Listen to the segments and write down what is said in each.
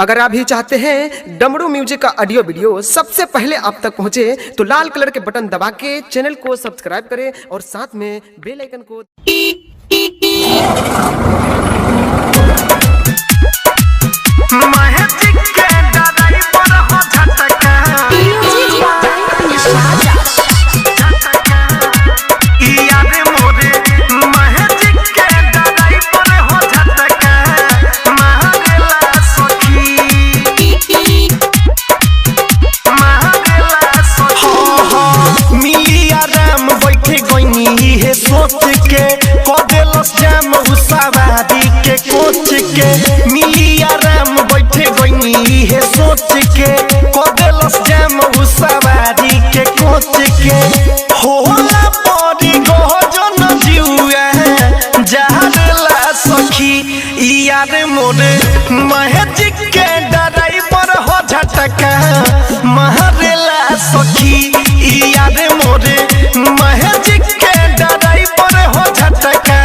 अगर आप भी चाहते हैं डमरू म्यूजिक का ऑडियो वीडियो सबसे पहले आप तक पहुंचे तो लाल कलर के बटन दबा के चैनल को सब्सक्राइब करें और साथ में बेल आइकन को सोच के मिलिया राम बैठे गईनी है सोच के कदेलस जाम सवारी के कोच के होला परी गहजन जिउआ जारला सखी यार मोरे महजिक के ड्राइवर हो झटका महरेला सखी यार मोरे महजिक के ड्राइवर हो झटका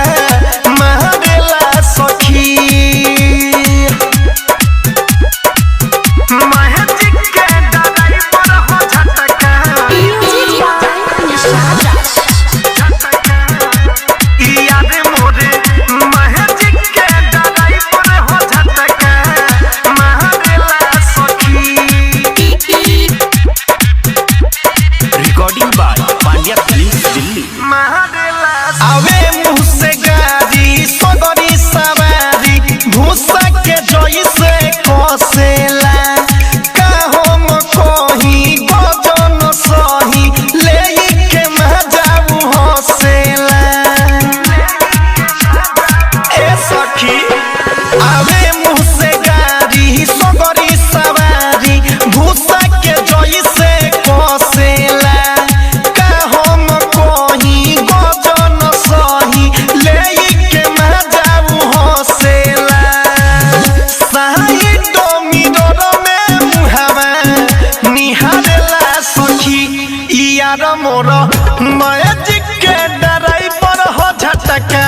मोरा मैजिक के ड्राइवर हो झटका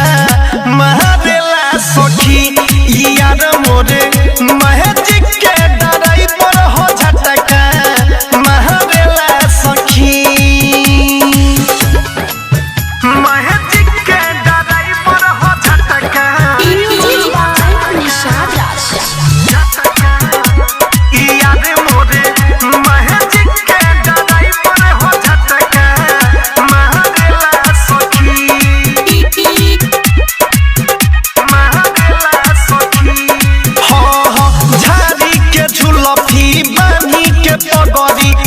महरेला सखी यार मोरे मैजिक के ड्राइवर हो झटका महरेला सखी मैजिक के ड्राइवर हो झटका पगड़ी